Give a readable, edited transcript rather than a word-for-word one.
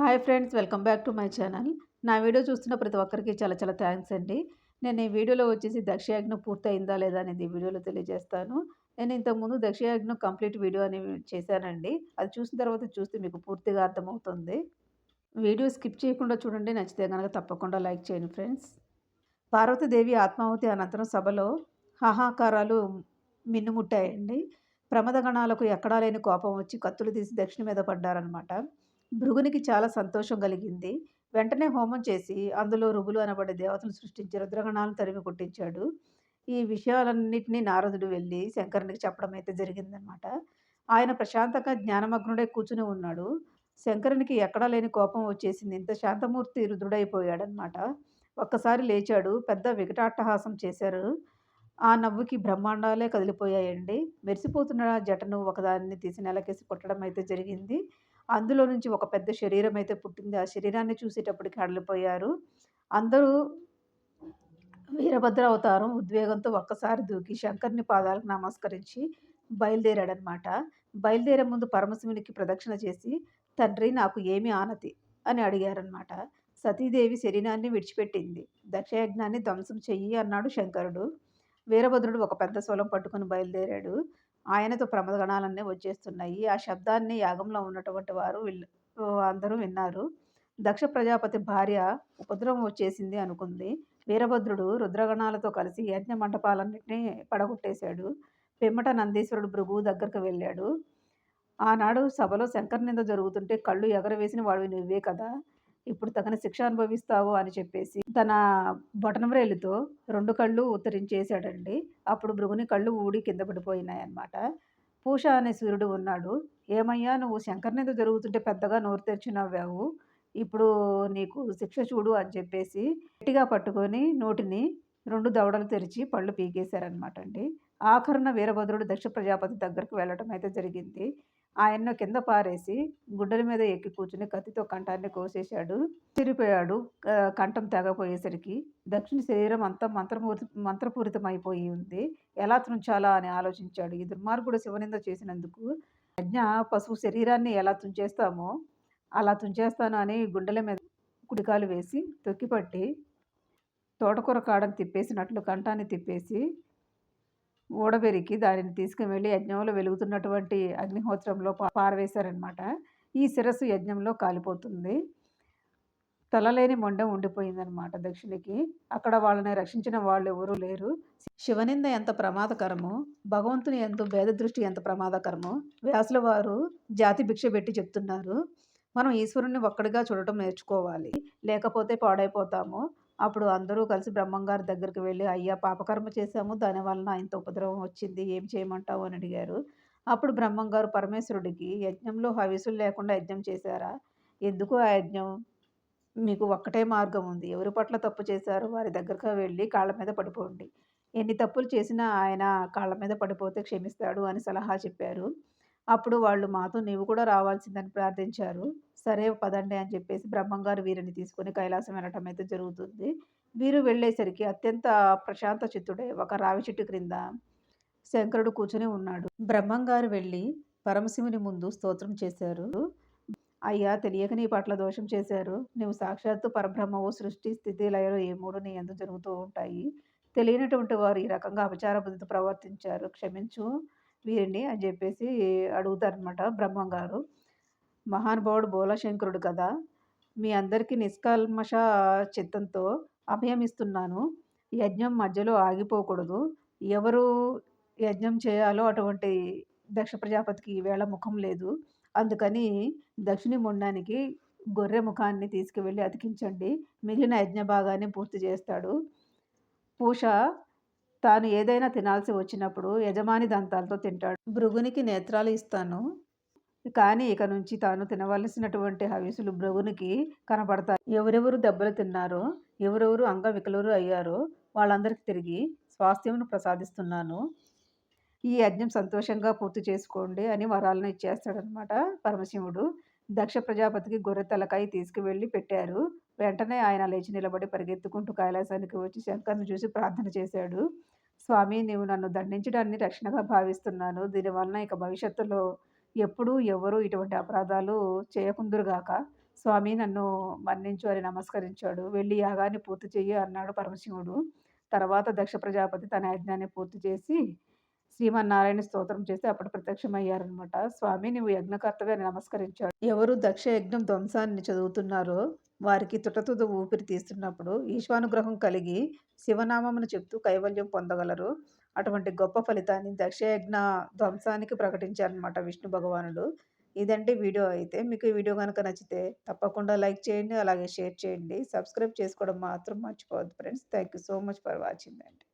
Hi friends, welcome back to my channel. నా video చూస్తున్న ప్రతి ఒక్కరికి చాలా చాలా థ్యాంక్స్ అండి. నేను ఈ వీడియోలో వచ్చేసి దక్షయజ్ఞం పూర్తయిందా లేదా అనేది ఈ వీడియోలో తెలియజేస్తాను. నేను ఇంతకుముందు దక్షయజ్ఞం కంప్లీట్ వీడియో అనేవి చేశానండి. అది చూసిన తర్వాత చూస్తే మీకు పూర్తిగా అర్థమవుతుంది. వీడియో స్కిప్ చేయకుండా చూడండి. నచ్చితే గనక తప్పకుండా లైక్ చేయండి ఫ్రెండ్స్. పార్వతీదేవి ఆత్మాహుతి అనంతరం సభలో హాహాకారాలు మిన్నుముట్టాయండి. ప్రమదగణాలకు ఎక్కడా లేని కోపం వచ్చి కత్తులు తీసి దక్షిణ మీద పడ్డారనమాట. భృగునికి చాలా సంతోషం కలిగింది. వెంటనే హోమం చేసి అందులో ఋగులు అనబడే దేవతలు సృష్టించి రుద్రగణాలను తరిమి కొట్టించాడు. ఈ విషయాలన్నిటిని నారదుడు వెళ్ళి శంకరునికి చెప్పడం అయితే జరిగిందనమాట. ఆయన ప్రశాంతంగా జ్ఞానమగ్నుడై కూర్చుని ఉన్నాడు. శంకరునికి ఎక్కడా లేని కోపం వచ్చేసింది. ఇంత శాంతమూర్తి రుద్రుడైపోయాడనమాట. ఒక్కసారి లేచాడు. పెద్ద వికటాట్టహాసం చేశారు. ఆ నవ్వుకి బ్రహ్మాండాలే కదిలిపోయాయండి. మెరిసిపోతున్న జటను ఒకదాన్ని తీసి నేలకేసి కొట్టడం అయితే జరిగింది. అందులో నుంచి ఒక పెద్ద శరీరం అయితే పుట్టింది. ఆ శరీరాన్ని చూసేటప్పటికి హడలిపోయారు. అందరూ వీరభద్ర అవతారం ఉద్వేగంతో ఒక్కసారి దూకి శంకరుని పాదాలకు నమస్కరించి బయలుదేరాడనమాట. బయలుదేరే ముందు పరమశివునికి ప్రదక్షిణ చేసి, తండ్రి నాకు ఏమి ఆనతి అని అడిగారనమాట. సతీదేవి శరీరాన్ని విడిచిపెట్టింది. దక్షయజ్ఞాన్ని ధ్వంసం చెయ్యి అన్నాడు శంకరుడు. వీరభద్రుడు ఒక పెద్ద శూలం పట్టుకుని బయలుదేరాడు. ఆయనతో ప్రమదగణాలన్నీ వచ్చేస్తున్నాయి. ఆ శబ్దాన్ని యాగంలో ఉన్నటువంటి వారు అందరూ విన్నారు. దక్ష ప్రజాపతి భార్య ఉపద్రవం వచ్చేసింది అనుకుంది. వీరభద్రుడు రుద్రగణాలతో కలిసి యజ్ఞ మంటపాలన్నింటినీ పడగొట్టేశాడు. పిమ్మట నందీశ్వరుడు భృగువు దగ్గరకు వెళ్ళాడు. ఆనాడు సభలో శంకరనింద జరుగుతుంటే కళ్ళు ఎగరవేసిన వాడివి నువ్వే కదా! ఇప్పుడు తగిన శిక్ష అనుభవిస్తావు అని చెప్పేసి తన బొటనవ్రేలుతో 2 కళ్ళు ఉత్తరించేశాడండి. అప్పుడు భృగుని కళ్ళు ఊడి కింద పడిపోయినాయన్నమాట. పూష అనే సూర్యుడు ఉన్నాడు. ఏమయ్యా, నువ్వు శంకరనింద జరుగుతుంటే పెద్దగా నోరు తెరిచి నవ్వావు. ఇప్పుడు నీకు శిక్ష చూడు అని చెప్పేసి గట్టిగా పట్టుకొని నోటిని 2 దవడలు తెరిచి పళ్ళు పీకేశారనమాట అండి. ఆఖరున వీరభద్రుడు దక్ష ప్రజాపతి దగ్గరకు వెళ్ళటం అయితే జరిగింది. ఆయన్ను కింద పారేసి గుడ్డల మీద ఎక్కి కూర్చుని కత్తితో కంఠాన్ని కోసేశాడు. చిరిపోయాడు. కంఠం తెగపోయేసరికి దక్షుని శరీరం అంతా మంత్రపూరితమైపోయి ఉంది. ఎలా తుంచాలా అని ఆలోచించాడు. ఈ దుర్మార్గుడు శివనింద చేసినందుకు యజ్ఞ పశువు శరీరాన్ని ఎలా తుంచేస్తామో అలా తుంచేస్తాను అని గుండెల మీద కుడికాలు వేసి తొక్కిపట్టి తోటకూర కాడని తిప్పేసినట్లు కంఠాన్ని తిప్పేసి ఊడబెరికి దానిని తీసుకువెళ్ళి యజ్ఞంలో వెలుగుతున్నటువంటి అగ్నిహోత్రంలో పారవేశారనమాట. ఈ శిరస్సు యజ్ఞంలో కాలిపోతుంది. తలలేని మొండెం ఉండిపోయిందనమాట దక్షునికి. అక్కడ వాళ్ళని రక్షించిన వాళ్ళు ఎవరూ లేరు. శివనింద ఎంత ప్రమాదకరమో, భగవంతుని యందు భేదదృష్టి ఎంత ప్రమాదకరమో వ్యాసుల వారు జాతి భిక్ష పెట్టి చెప్తున్నారు. మనం ఈశ్వరుణ్ణి ఒక్కడిగా చూడటం నేర్చుకోవాలి. లేకపోతే పాడైపోతాము. అప్పుడు అందరూ కలిసి బ్రహ్మంగారి దగ్గరికి వెళ్ళి, అయ్యా, పాపకర్మ చేశాము, దానివలన ఇంత ఉపద్రవం వచ్చింది, ఏం చేయమంటావు అని అడిగారు. అప్పుడు బ్రహ్మంగారు పరమేశ్వరుడికి, యజ్ఞంలో హవిసులు లేకుండా యజ్ఞం చేశారా? ఎందుకు ఆ యజ్ఞం? మీకు ఒక్కటే మార్గం ఉంది. ఎవరి పట్ల తప్పు చేశారో వారి దగ్గరకు వెళ్ళి కాళ్ళ మీద పడిపోండి. ఎన్ని తప్పులు చేసినా ఆయన కాళ్ళ మీద పడిపోతే క్షమిస్తాడు అని సలహా చెప్పారు. అప్పుడు వాళ్ళు, మాతో నీవు కూడా రావాల్సిందని ప్రార్థించారు. సరే పదండి అని చెప్పేసి బ్రహ్మంగారు వీరిని తీసుకొని కైలాసం వెళ్ళటం అయితే జరుగుతుంది. వీరు వెళ్ళేసరికి అత్యంత ప్రశాంత చిత్తుడై ఒక రావి చెట్టు క్రింద శంకరుడు కూర్చుని ఉన్నాడు. బ్రహ్మంగారు వెళ్ళి పరమశివుని ముందు స్తోత్రం చేశారు. అయ్యా, తెలియక నీ పట్ల దోషం చేశారు. నువ్వు సాక్షాత్తు పరబ్రహ్మవు. సృష్టి, స్థితి, లయలు ఈ 3 నీ యందు జరుగుతూ ఉంటాయి. తెలియనటువంటి వారు ఈ రకంగా అపచార బుద్ధితో ప్రవర్తించారు. క్షమించు వీరిని అని చెప్పేసి అడుగుతారనమాట బ్రహ్మంగారు. మహానుభావుడు బోళశంకరుడు కదా! మీ అందరికీ నిష్కల్మష చిత్తంతో అభయం ఇస్తున్నాను. యజ్ఞం మధ్యలో ఆగిపోకూడదు. ఎవరు యజ్ఞం చేయాలో అటువంటి దక్ష ప్రజాపతికి ఈవేళ ముఖం లేదు. అందుకని దక్షిణి మొండానికి గొర్రె ముఖాన్ని తీసుకువెళ్ళి అతికించండి. మిగిలిన యజ్ఞ భాగాన్ని పూర్తి చేస్తాడు. పూష తాను ఏదైనా తినాల్సి వచ్చినప్పుడు యజమాని దంతాలతో తింటాడు. భృగునికి నేత్రాలు ఇస్తాను, కానీ ఇక నుంచి తాను తినవలసినటువంటి హవిసులు భృగునికి కనపడతాయి. ఎవరెవరు దెబ్బలు తిన్నారో, ఎవరెవరు అంగవికలురు అయ్యారో వాళ్ళందరికీ తిరిగి స్వాస్థ్యమును ప్రసాదిస్తున్నాను. ఈ యజ్ఞం సంతోషంగా పూర్తి చేసుకోండి అని వరాలను ఇచ్చేస్తాడనమాట పరమశివుడు. దక్ష ప్రజాపతికి గొర్రె తలకాయ తీసుకువెళ్ళి పెట్టారు. వెంటనే ఆయన లేచి నిలబడి పరిగెత్తుకుంటూ కైలాసానికి వచ్చి శంకరుని చూసి ప్రార్థన చేశాడు. స్వామి, నీవు నన్ను దండించడాన్ని రక్షణగా భావిస్తున్నాను. దీనివలన ఇక భవిష్యత్తులో ఎప్పుడూ ఎవరు ఇటువంటి అపరాధాలు చేయకుందురుగాక. స్వామి నన్ను మన్నించు అని నమస్కరించాడు. వెళ్లి యాగాన్ని పూర్తి చెయ్యి అన్నాడు పరమశివుడు. తర్వాత దక్ష ప్రజాపతి తన యజ్ఞాన్ని పూర్తి చేసి శ్రీమన్నారాయణ స్తోత్రం చేసి అప్పుడు ప్రత్యక్షమయ్యారనమాట. స్వామి నువ్వు యజ్ఞకర్తవే అని నమస్కరించాడు. ఎవరు దక్ష యజ్ఞం ధ్వంసాన్ని చదువుతున్నారో వారికి తుటతుద ఊపిరి తీస్తున్నప్పుడు ఈశ్వానుగ్రహం కలిగి శివనామమును చెప్తూ కైవల్యం పొందగలరు. అటువంటి గొప్ప ఫలితాన్ని దక్షయజ్ఞ ధ్వంసానికి ప్రకటించారనమాట విష్ణు భగవానుడు. ఇదండి వీడియో అయితే. మీకు ఈ వీడియో గనక నచ్చితే తప్పకుండా లైక్ చేయండి. అలాగే షేర్ చేయండి. సబ్స్క్రైబ్ చేసుకోవడం మాత్రం మర్చిపోవద్దు friends. Thank you so much for watching అండి.